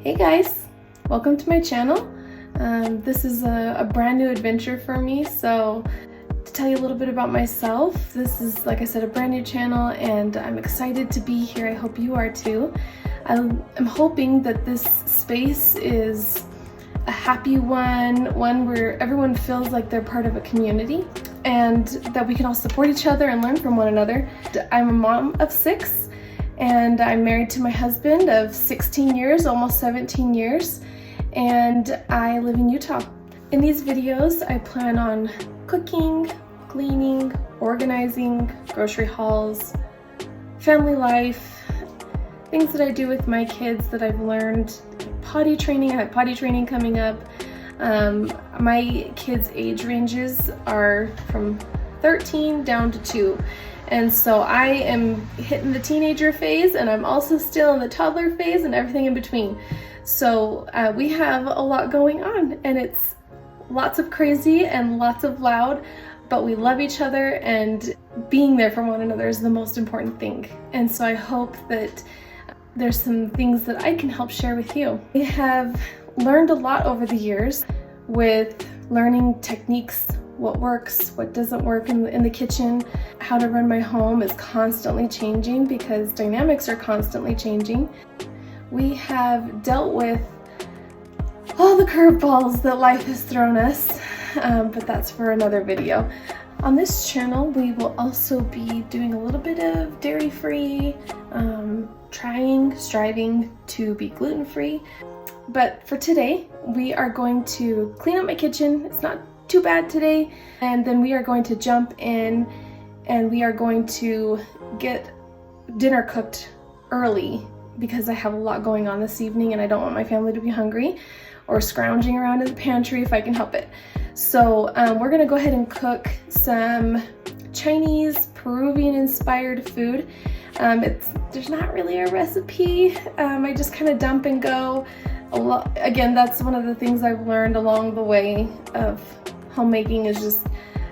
Hey guys, welcome to my channel. This is a brand new adventure for me, so to tell you a little bit about myself, this is, like I said, a brand new channel and I'm excited to be here. I hope you are too. I'm hoping that this space is a happy one where everyone feels like they're part of a community and that we can all support each other and learn from one another. I'm a mom of 6 and I'm married to my husband of 16 years, almost 17 years, and I live in Utah. In these videos, I plan on cooking, cleaning, organizing, grocery hauls, family life, things that I do with my kids that I've learned, potty training. I have potty training coming up. My kids' age ranges are from 13 down to 2. And so I am hitting the teenager phase and I'm also still in the toddler phase and everything in between. So we have a lot going on and it's lots of crazy and lots of loud, but we love each other and being there for one another is the most important thing. And so I hope that there's some things that I can help share with you. I have learned a lot over the years with learning techniques, what works, what doesn't work in the kitchen. How to run my home is constantly changing because dynamics are constantly changing. We have dealt with all the curveballs that life has thrown us, but that's for another video. On this channel, we will also be doing a little bit of dairy-free, striving to be gluten-free. But for today, we are going to clean up my kitchen. It's not too bad today. And then we are going to jump in and we are going to get dinner cooked early because I have a lot going on this evening and I don't want my family to be hungry or scrounging around in the pantry if I can help it. So we're gonna go ahead and cook some Chinese, Peruvian inspired food. There's not really a recipe. I just kind of dump and go. Again, that's one of the things I've learned along the way of homemaking is just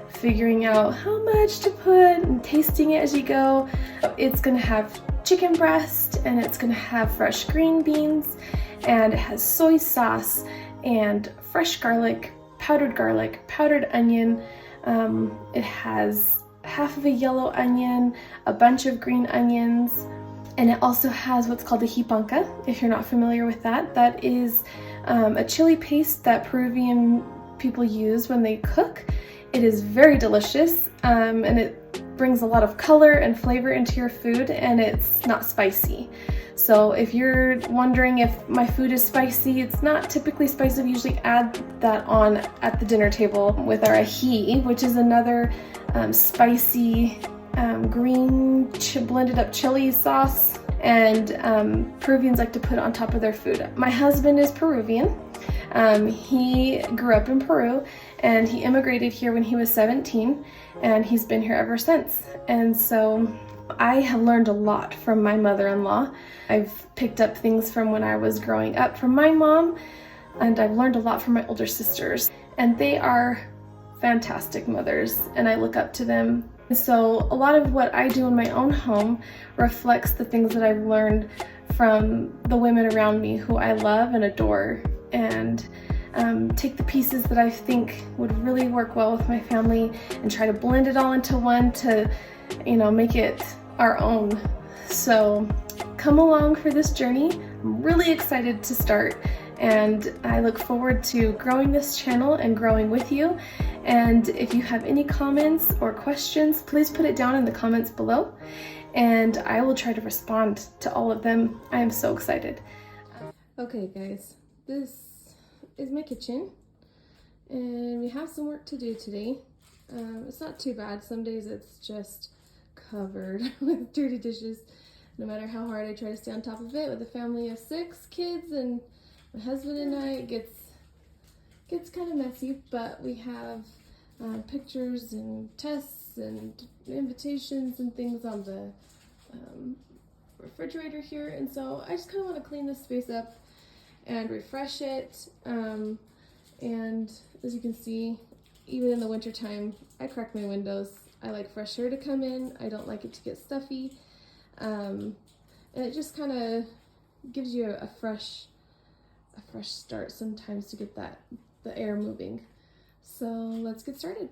figuring out how much to put and tasting it as you go. It's gonna have chicken breast and it's gonna have fresh green beans and it has soy sauce and fresh garlic, powdered onion. It has half of a yellow onion, a bunch of green onions, and it also has what's called a hipanca, if you're not familiar with that. That is a chili paste that Peruvian people use when they cook. It is very delicious and it brings a lot of color and flavor into your food and it's not spicy. So if you're wondering if my food is spicy, it's not typically spicy. We usually add that on at the dinner table with our ají, which is another spicy green blended up chili sauce, and Peruvians like to put it on top of their food. My husband is Peruvian. He grew up in Peru and he immigrated here when he was 17 and he's been here ever since. And so I have learned a lot from my mother-in-law. I've picked up things from when I was growing up from my mom, and I've learned a lot from my older sisters, and they are fantastic mothers and I look up to them. So a lot of what I do in my own home reflects the things that I've learned from the women around me who I love and adore, and take the pieces that I think would really work well with my family and try to blend it all into one to, make it our own. So come along for this journey. I'm really excited to start and I look forward to growing this channel and growing with you. And if you have any comments or questions, please put it down in the comments below and I will try to respond to all of them. I am so excited. Okay guys, this is my kitchen and we have some work to do today. It's not too bad. Some days it's just covered with dirty dishes. No matter how hard I try to stay on top of it, with a family of 6 kids and my husband and I, it gets kind of messy, but we have pictures and tests and invitations and things on the refrigerator here, and so I just kind of want to clean this space up and refresh it. And as you can see, even in the winter time, I crack my windows. I like fresh air to come in. I don't like it to get stuffy. And it just kind of gives you a fresh a fresh start sometimes to get the air moving. So let's get started.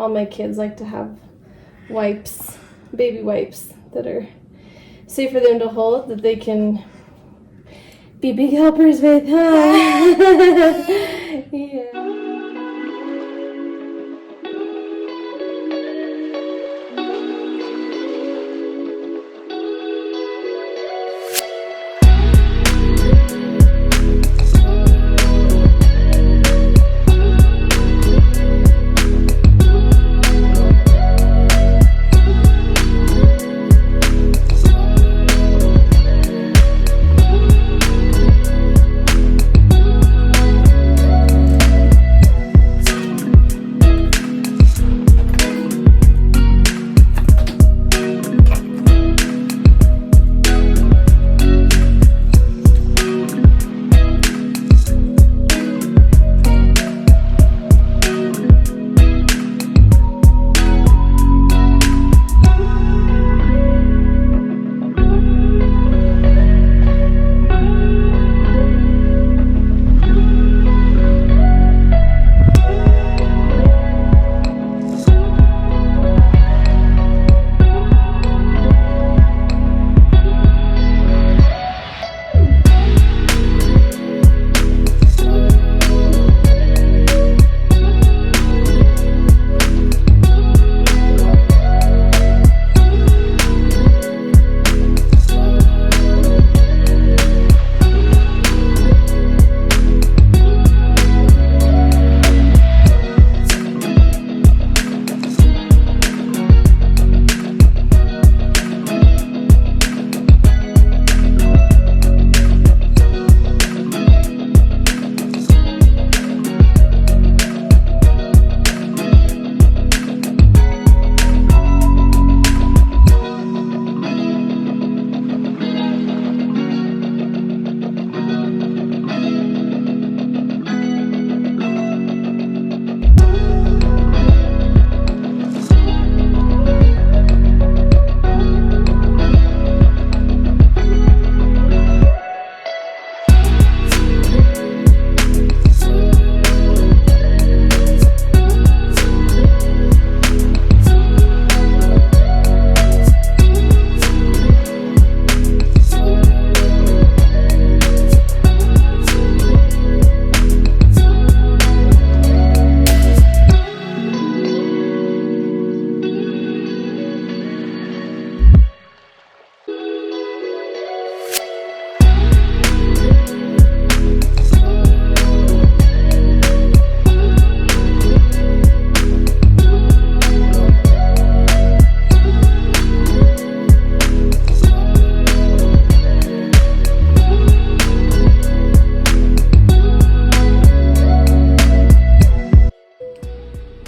all my kids like to have wipes, baby wipes that are safe for them to hold, that they can be big helpers with, huh? Yeah.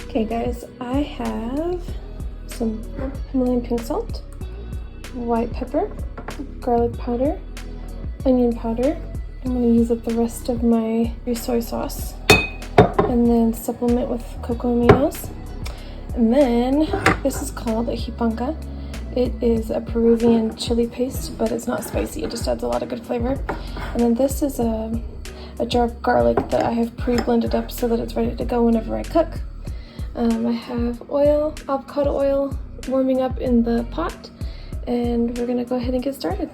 Okay guys, I have some Himalayan pink salt, white pepper, garlic powder, onion powder. I'm going to use up the rest of my soy sauce and then supplement with cocoa aminos. And then this is called a hipanca. It is a Peruvian chili paste, but it's not spicy. It just adds a lot of good flavor. And then this is a jar of garlic that I have pre-blended up so that it's ready to go whenever I cook. I have oil, avocado oil, warming up in the pot, and we're gonna go ahead and get started.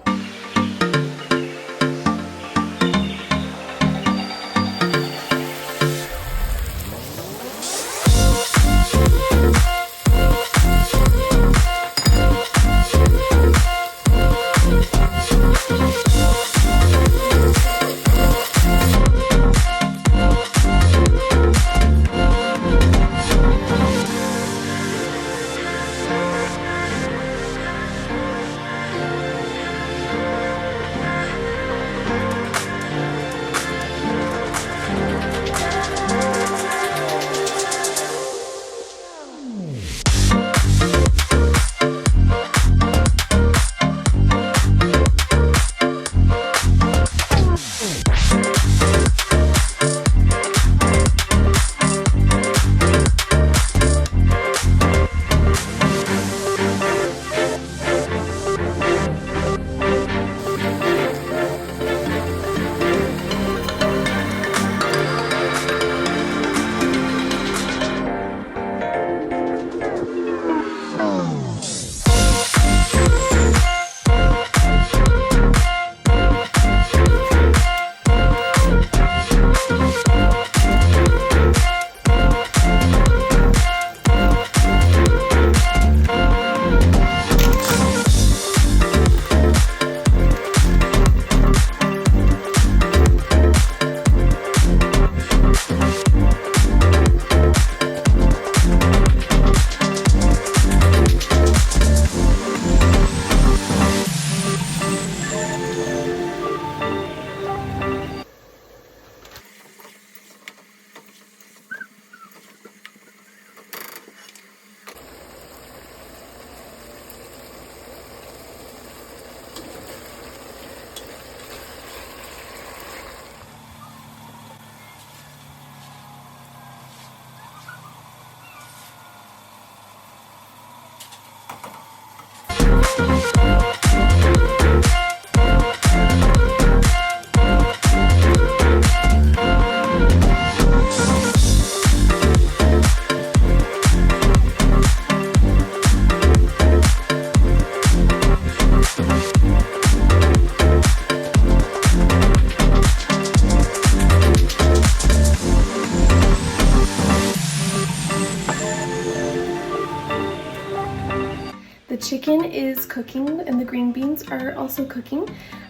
chicken is cooking and the green beans are also cooking.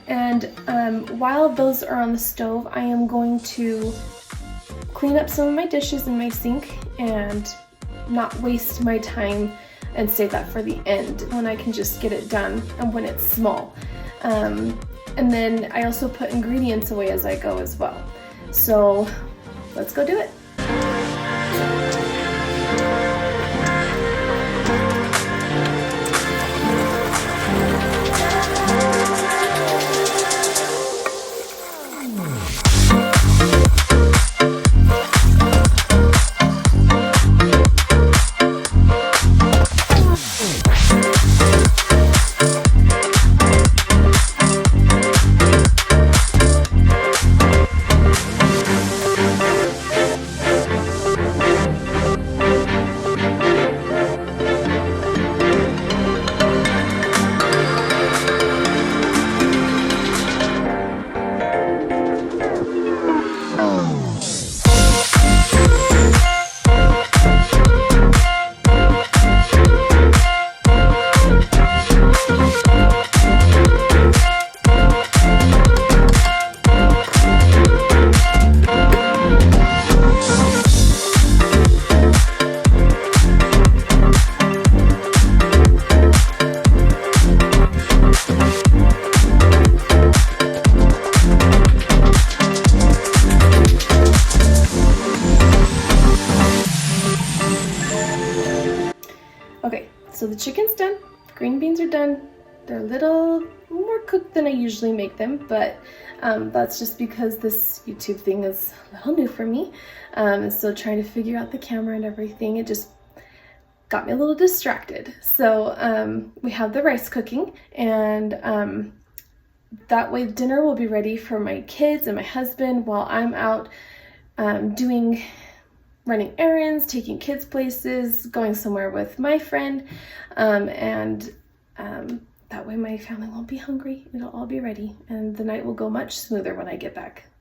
And while those are on the stove, I am going to clean up some of my dishes in my sink and not waste my time and save that for the end when I can just get it done and when it's small. And then I also put ingredients away as I go as well. So let's go do it. Okay, so the chicken's done, green beans are done. They're a little more cooked than I usually make them, but that's just because this YouTube thing is a little new for me. So trying to figure out the camera and everything, it just got me a little distracted. So we have the rice cooking, and that way dinner will be ready for my kids and my husband while I'm out running errands, taking kids places, going somewhere with my friend, and that way my family won't be hungry. It'll all be ready, and the night will go much smoother when I get back.